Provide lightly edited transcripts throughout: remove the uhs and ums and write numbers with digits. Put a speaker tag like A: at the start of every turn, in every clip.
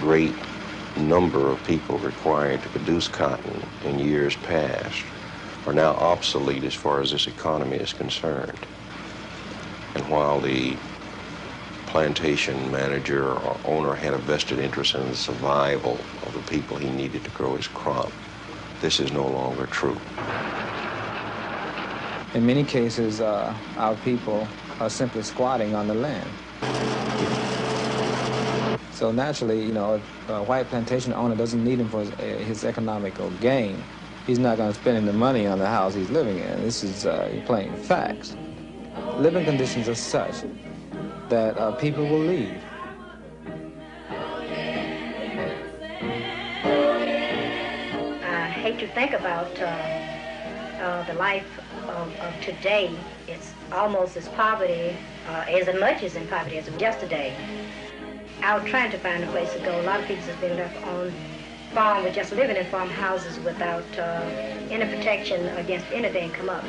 A: great number of people required to produce cotton in years past are now obsolete as far as this economy is concerned. And while the plantation manager or owner had a vested interest in the survival of the people he needed to grow his crop, this is no longer true.
B: In many cases, our people are simply squatting on the land. So naturally, you know, if a white plantation owner doesn't need him for his economical gain, he's not going to spend any money on the house he's living in. This is plain facts. Living conditions are such that people will leave.
C: I hate to think about the life of today. It's almost as poverty, as much as in poverty as yesterday. Out trying to find a place to go. A lot of people have been left on farm with just living in farmhouses without any protection against anything come up.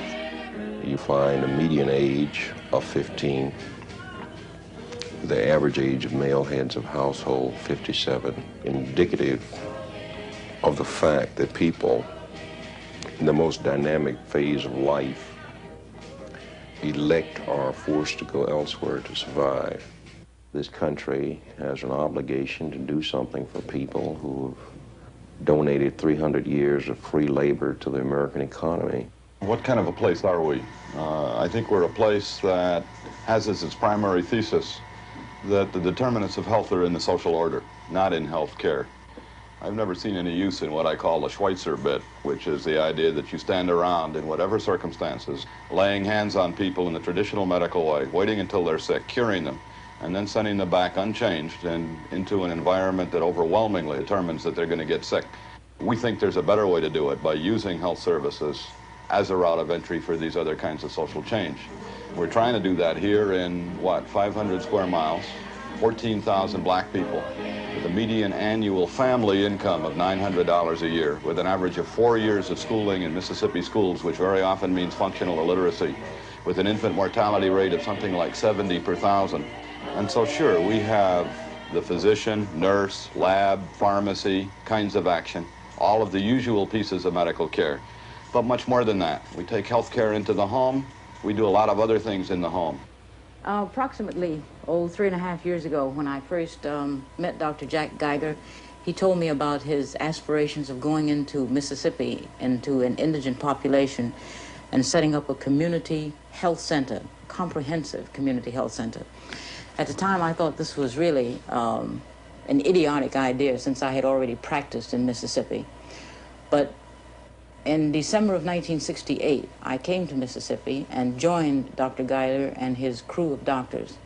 A: You find a median age of 15, the average age of male heads of household 57, indicative of the fact that people in the most dynamic phase of life elect or are forced to go elsewhere to survive. This country has an obligation to do something for people who have donated 300 years of free labor to the American economy.
D: What kind of a place are we? I think we're a place that has as its primary thesis that the determinants of health are in the social order, not in health care. I've never seen any use in what I call the Schweitzer bit, which is the idea that you stand around in whatever circumstances, laying hands on people in the traditional medical way, waiting until they're sick, curing them, and then sending them back unchanged and into an environment that overwhelmingly determines that they're going to get sick. We think there's a better way to do it by using health services as a route of entry for these other kinds of social change. We're trying to do that here in, 500 square miles, 14,000 black people, with a median annual family income of $900 a year, with an average of 4 years of schooling in Mississippi schools, which very often means functional illiteracy, with an infant mortality rate of something like 70 per thousand. And so sure, we have the physician, nurse, lab, pharmacy kinds of action, all of the usual pieces of medical care. But much more than that. We take health care into the home. We do a lot of other things in the home.
E: Approximately, 3.5 years ago, when I first met Dr. Jack Geiger, he told me about his aspirations of going into Mississippi, into an indigent population, and setting up a community health center, comprehensive community health center. At the time, I thought this was really an idiotic idea, since I had already practiced in Mississippi. But in December of 1968, I came to Mississippi and joined Dr. Geiger and his crew of doctors.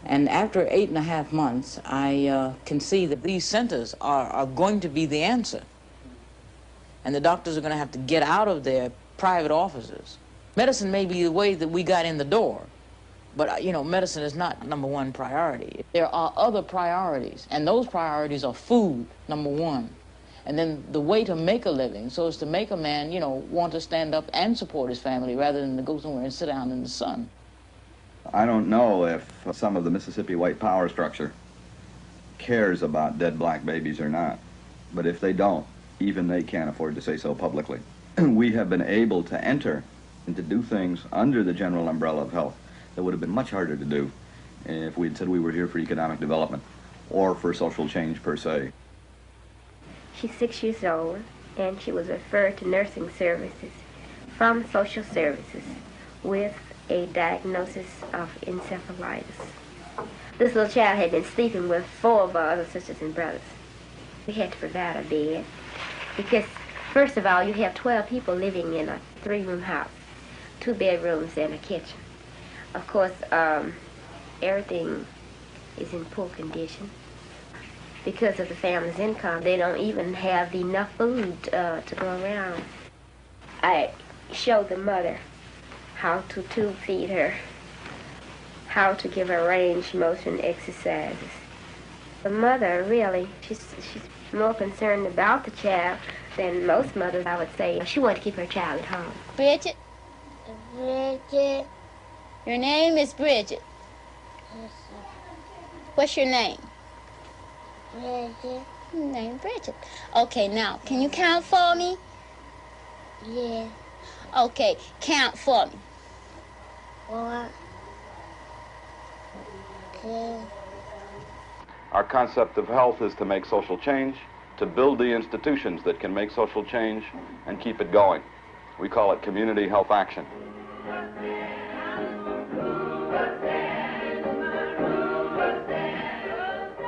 E: And after 8.5 months, I can see that these centers are going to be the answer. And the doctors are going to have to get out of their private offices. Medicine may be the way that we got in the door, but, you know, medicine is not #1 priority. There are other priorities, and those priorities are food, #1. And then the way to make a living, so as to make a man, you know, want to stand up and support his family rather than to go somewhere and sit down in the sun.
F: I don't know if some of the Mississippi white power structure cares about dead black babies or not. But if they don't, even they can't afford to say so publicly. We have been able to enter and to do things under the general umbrella of health that would have been much harder to do if we'd said we were here for economic development or for social change per se.
G: She's 6 years old, and she was referred to nursing services from social services with a diagnosis of encephalitis. This little child had been sleeping with 4 of our other sisters and brothers. We had to provide a bed because, first of all, you have 12 people living in a 3-room house, 2 bedrooms and a kitchen. Of course, everything is in poor condition. Because of the family's income, they don't even have enough food to go around. I showed the mother how to tube feed her, how to give her range motion exercises. The mother really, she's more concerned about the child than most mothers, I would say. She wanted to keep her child at home.
H: Bridget. Bridget. Your name is Bridget. Yes, sir. What's your name? Bridget.
I: Named Bridget. Okay, now, can you count for me?
H: Yeah.
I: Okay, count for me.
H: 1, 2.
D: Our concept of health is to make social change, to build the institutions that can make social change and keep it going. We call it community health action.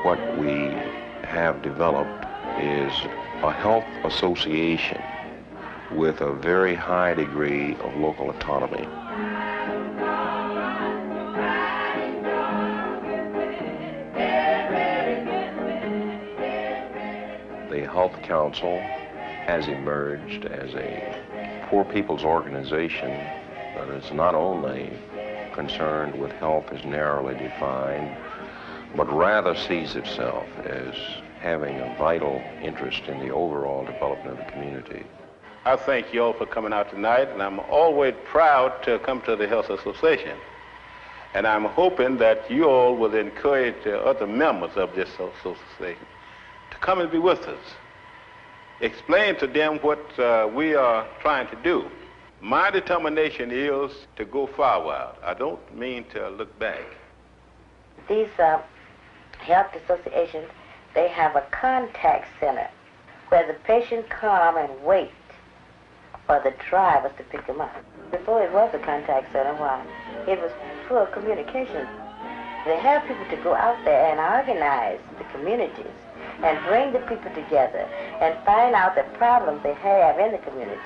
A: What we have developed is a health association with a very high degree of local autonomy. The Health Council has emerged as a poor people's organization that is not only concerned with health as narrowly defined, but rather sees itself as having a vital interest in the overall development of the community.
J: I thank you all for coming out tonight, and I'm always proud to come to the Health Association. And I'm hoping that you all will encourage other members of this association to come and be with us. Explain to them what we are trying to do. My determination is to go forward. I don't mean to look back.
C: These health associations, they have a contact center where the patient come and wait for the drivers to pick them up. Before it was a contact center, why? It was full of communication. They have people to go out there and organize the communities and bring the people together and find out the problems they have in the community.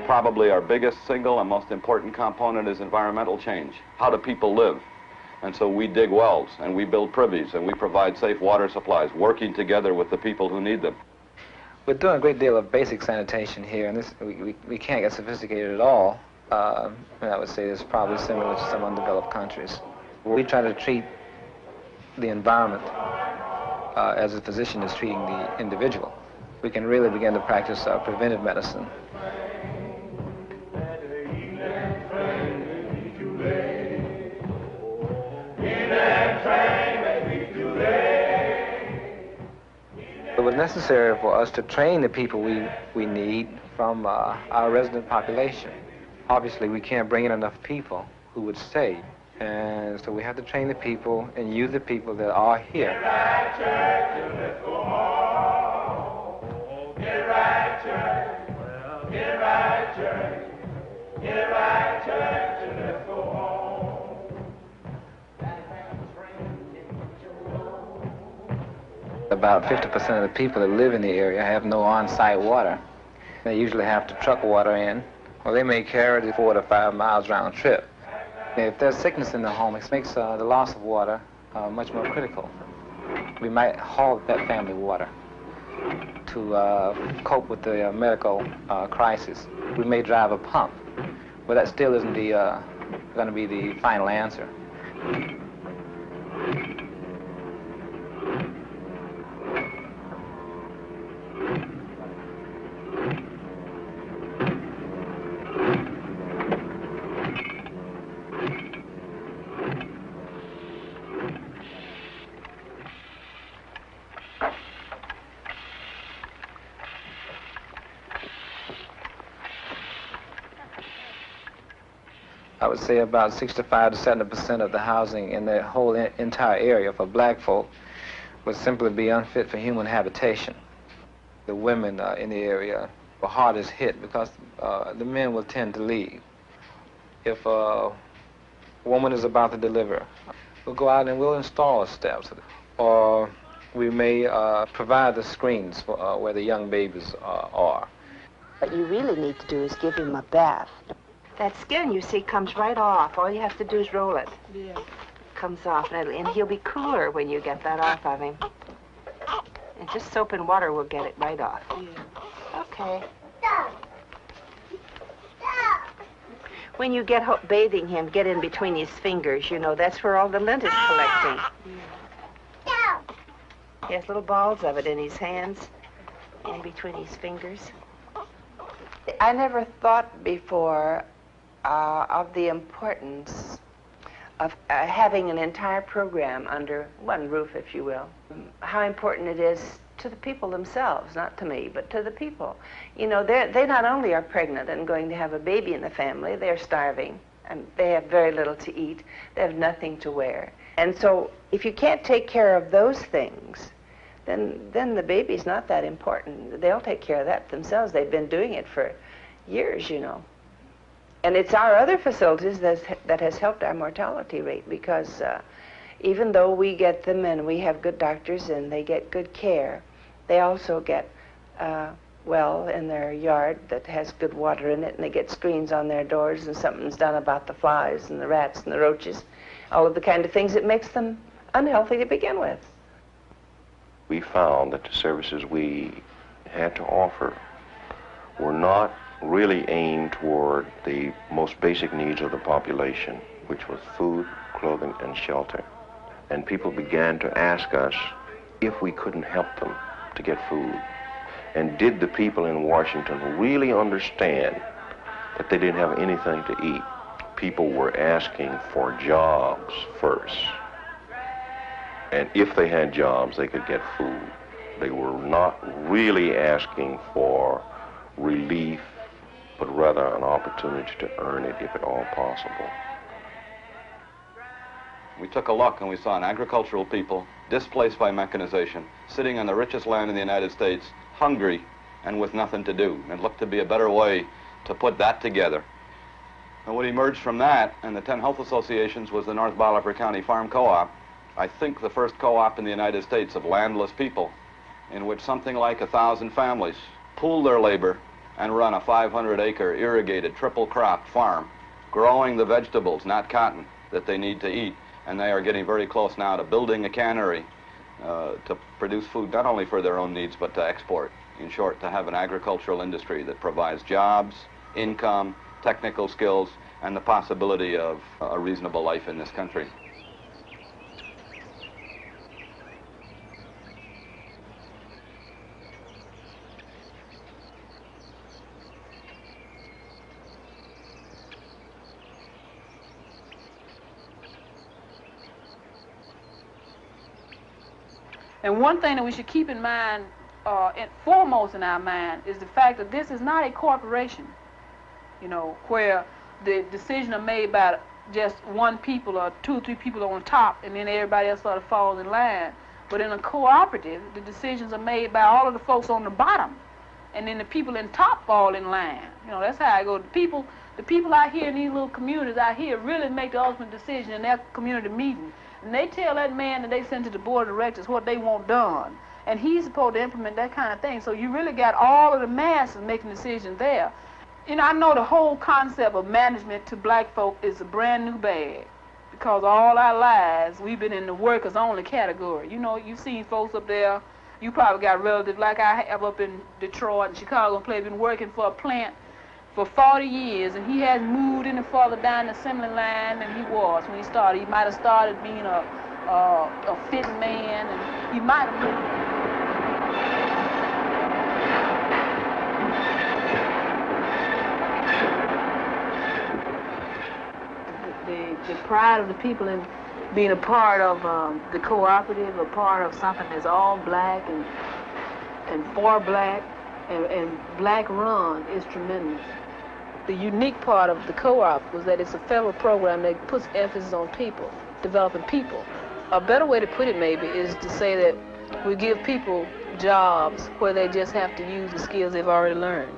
D: Probably our biggest single and most important component is environmental change. How do people live? And so we dig wells, and we build privies, and we provide safe water supplies, working together with the people who need them.
B: We're doing a great deal of basic sanitation here, and this, we can't get sophisticated at all. And I would say it's probably similar to some undeveloped countries. We try to treat the environment as a physician is treating the individual. We can really begin to practice preventive medicine. It was necessary for us to train the people we need from our resident population. Obviously, we can't bring in enough people who would stay. And so we have to train the people and use the people that are here. Get right, church, and let's go home. Get right, church. Well, get right, church. Get right, church, and let's go home. About 50% of the people that live in the area have no on-site water. They usually have to truck water in, or they may carry it 4 to 5 miles round trip. If there's sickness in the home, it makes the loss of water much more critical. We might haul that family water to cope with the medical crisis. We may drive a pump, but that still isn't going to be the final answer. I would say about 65 to 70% of the housing in the whole entire area for black folk would simply be unfit for human habitation. The women in the area were hardest hit because the men will tend to leave. If a woman is about to deliver, we'll go out and we'll install steps, or we may provide the screens for where the young babies are.
K: What you really need to do is give him a bath.
L: That skin, you see, comes right off. All you have to do is roll it.
K: Yeah.
L: Comes off, and he'll be cooler when you get that off of him. And just soap and water will get it right off.
K: Yeah.
L: Okay. When you get bathing him, get in between his fingers. You know, that's where all the lint is collecting.
K: Yeah.
L: He has little balls of it in his hands, in between his fingers.
K: I never thought before of the importance of having an entire program under one roof, if you will. How important it is to the people themselves, not to me, but to the people. You know, they not only are pregnant and going to have a baby in the family, they're starving, and they have very little to eat. They have nothing to wear. And so if you can't take care of those things, then the baby's not that important. They'll take care of that themselves. They've been doing it for years, you know. And it's our other facilities that has helped our mortality rate, because even though we get them and we have good doctors and they get good care, they also get well in their yard that has good water in it, and they get screens on their doors, and something's done about the flies and the rats and the roaches, all of the kind of things that makes them unhealthy to begin with.
A: We found that the services we had to offer were not really aimed toward the most basic needs of the population, which was food, clothing, and shelter. And people began to ask us if we couldn't help them to get food. And did the people in Washington really understand that they didn't have anything to eat? People were asking for jobs first. And if they had jobs, they could get food. They were not really asking for relief, but rather an opportunity to earn it if at all possible.
D: We took a look and we saw an agricultural people displaced by mechanization, sitting on the richest land in the United States, hungry and with nothing to do. And it looked to be a better way to put that together. And what emerged from that and the 10 health associations was the North Bolivar County Farm Co-op. I think the first co-op in the United States of landless people, in which something like 1,000 families pool their labor and run a 500-acre irrigated triple crop farm, growing the vegetables, not cotton, that they need to eat. And they are getting very close now to building a cannery to produce food not only for their own needs, but to export. In short, to have an agricultural industry that provides jobs, income, technical skills, and the possibility of a reasonable life in this country.
M: And one thing that we should keep in mind, foremost in our mind, is the fact that this is not a corporation, you know, where the decisions are made by just one people or 2 or 3 people on top, and then everybody else sort of falls in line. But in a cooperative, the decisions are made by all of the folks on the bottom, and then the people in top fall in line. You know, that's how I go. The people out here in these little communities out here really make the ultimate decision in their community meeting. And they tell that man that they send to the board of directors what they want done. And he's supposed to implement that kind of thing. So you really got all of the masses making decisions there. You know, I know the whole concept of management to black folk is a brand new bag. Because all our lives, we've been in the workers only category. You know, you've seen folks up there. You probably got relatives like I have up in Detroit and Chicago and been working for a plant for 40 years, and he hadn't moved any further down the assembly line than he was when he started. He might have started being a fitting man, and he might have moved. The pride of the people in being a part of the cooperative, a part of something that's all black and for black and black run is tremendous. The unique part of the co-op was that it's a federal program that puts emphasis on people, developing people. A better way to put it maybe is to say that we give people jobs where they just have to use the skills they've already learned.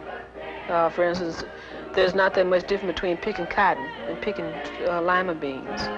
M: For instance, there's not that much difference between picking cotton and picking lima beans.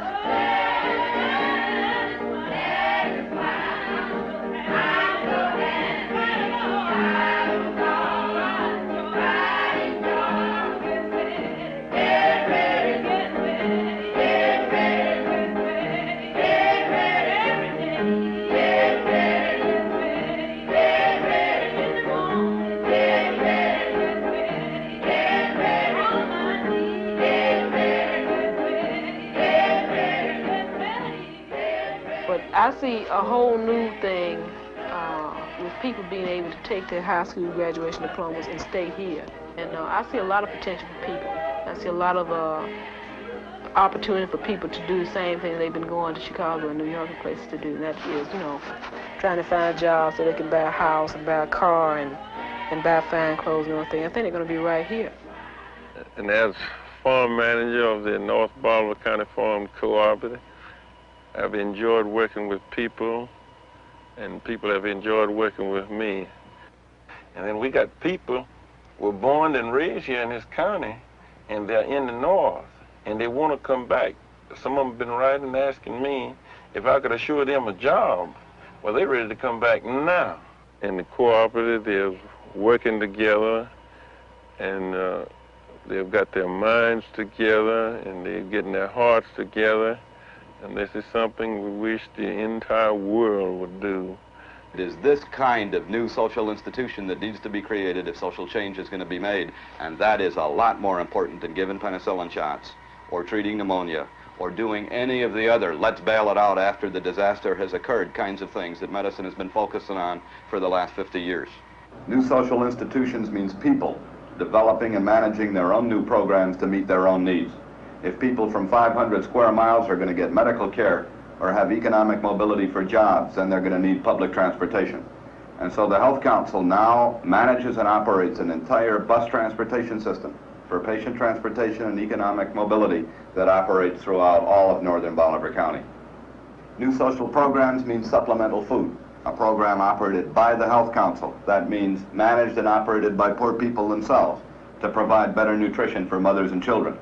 M: I see a whole new thing with people being able to take their high school graduation diplomas and stay here. And I see a lot of potential for people. I see a lot of opportunity for people to do the same thing they've been going to Chicago and New York and places to do. And that is, you know, trying to find jobs so they can buy a house and buy a car and buy fine clothes and everything. I think they're going to be right here.
N: And as farm manager of the North Bolivar County Farm Cooperative, I've enjoyed working with people, and people have enjoyed working with me. And then we got people who were born and raised here in this county, and they're in the North, and they want to come back. Some of them have been writing asking me if I could assure them a job. Well, they're ready to come back now. In the cooperative, they're working together, and they've got their minds together, and they're getting their hearts together. And this is something we wish the entire world would do.
F: It is this kind of new social institution that needs to be created if social change is going to be made. And that is a lot more important than giving penicillin shots or treating pneumonia or doing any of the other let's bail it out after the disaster has occurred kinds of things that medicine has been focusing on for the last 50 years. New social institutions means people developing and managing their own new programs to meet their own needs. If people from 500 square miles are going to get medical care or have economic mobility for jobs, then they're going to need public transportation. And so the Health Council now manages and operates an entire bus transportation system for patient transportation and economic mobility that operates throughout all of northern Bolivar County. New social programs mean supplemental food, a program operated by the Health Council. That means managed and operated by poor people themselves to provide better nutrition for mothers and children.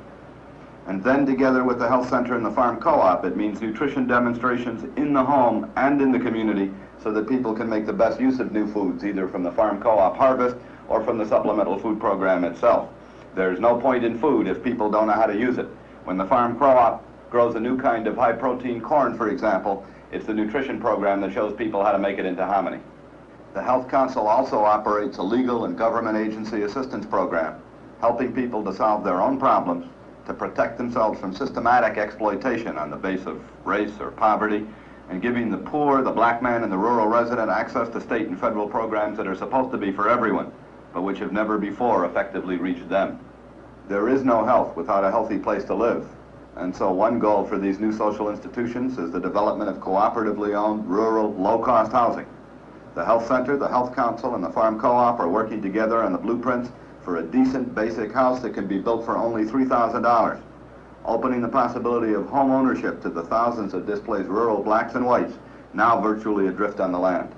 F: And then together with the health center and the farm co-op, it means nutrition demonstrations in the home and in the community so that people can make the best use of new foods, either from the farm co-op harvest or from the supplemental food program itself. There's no point in food if people don't know how to use it. When the farm co-op grows a new kind of high-protein corn, for example, it's the nutrition program that shows people how to make it into hominy. The Health Council also operates a legal and government agency assistance program, helping people to solve their own problems, to protect themselves from systematic exploitation on the base of race or poverty, and giving the poor, the black man, and the rural resident access to state and federal programs that are supposed to be for everyone, but which have never before effectively reached them. There is no health without a healthy place to live. And so one goal for these new social institutions is the development of cooperatively owned, rural, low-cost housing. The Health Center, the Health Council, and the Farm Co-op are working together on the blueprints for a decent basic house that can be built for only $3,000, opening the possibility of home ownership to the thousands of displaced rural blacks and whites now virtually adrift on the land.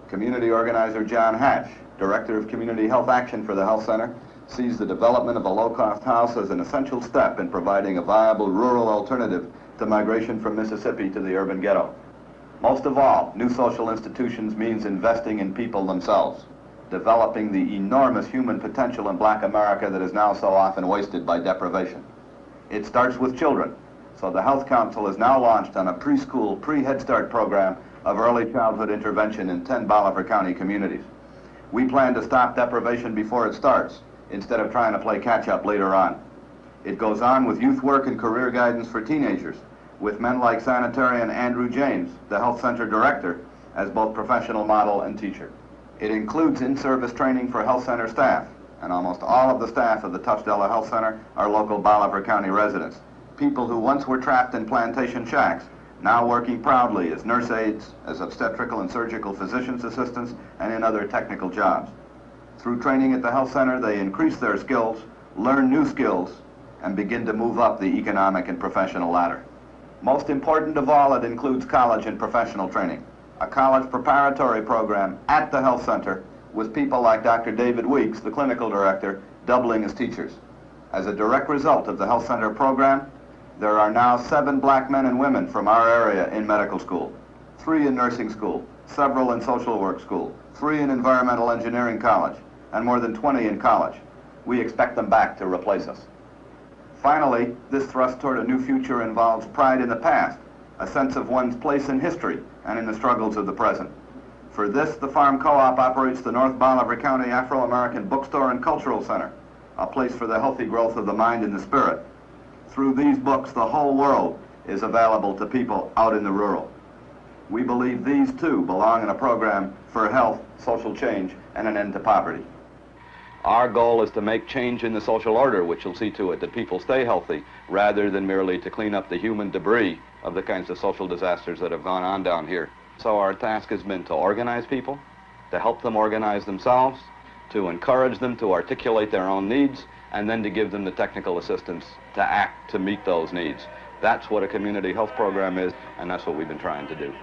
F: Community organizer John Hatch, Director of Community Health Action for the Health Center, sees the development of a low-cost house as an essential step in providing a viable rural alternative to migration from Mississippi to the urban ghetto. Most of all, new social institutions means investing in people themselves, developing the enormous human potential in black America that is now so often wasted by deprivation. It starts with children, so the Health Council is now launched on a preschool, pre-Head Start program of early childhood intervention in 10 Bolivar County communities. We plan to stop deprivation before it starts, instead of trying to play catch-up later on. It goes on with youth work and career guidance for teenagers, with men like sanitarian Andrew James, the Health Center Director, as both professional model and teacher. It includes in-service training for Health Center staff, and almost all of the staff of the Touchdella Health Center are local Bolivar County residents, people who once were trapped in plantation shacks, now working proudly as nurse aides, as obstetrical and surgical physician's assistants, and in other technical jobs. Through training at the Health Center, they increase their skills, learn new skills, and begin to move up the economic and professional ladder. Most important of all, it includes college and professional training, a college preparatory program at the Health Center with people like Dr. David Weeks, the clinical director, doubling as teachers. As a direct result of the Health Center program, there are now 7 black men and women from our area in medical school, 3 in nursing school, several in social work school, 3 in environmental engineering college, and more than 20 in college. We expect them back to replace us. Finally, this thrust toward a new future involves pride in the past, a sense of one's place in history and in the struggles of the present. For this, the Farm Co-op operates the North Bolivar County Afro-American Bookstore and Cultural Center, a place for the healthy growth of the mind and the spirit. Through these books, the whole world is available to people out in the rural. We believe these, too, belong in a program for health, social change, and an end to poverty. Our goal is to make change in the social order, which will see to it that people stay healthy, rather than merely to clean up the human debris of the kinds of social disasters that have gone on down here. So our task has been to organize people, to help them organize themselves, to encourage them to articulate their own needs, and then to give them the technical assistance to act to meet those needs. That's what a community health program is, and that's what we've been trying to do.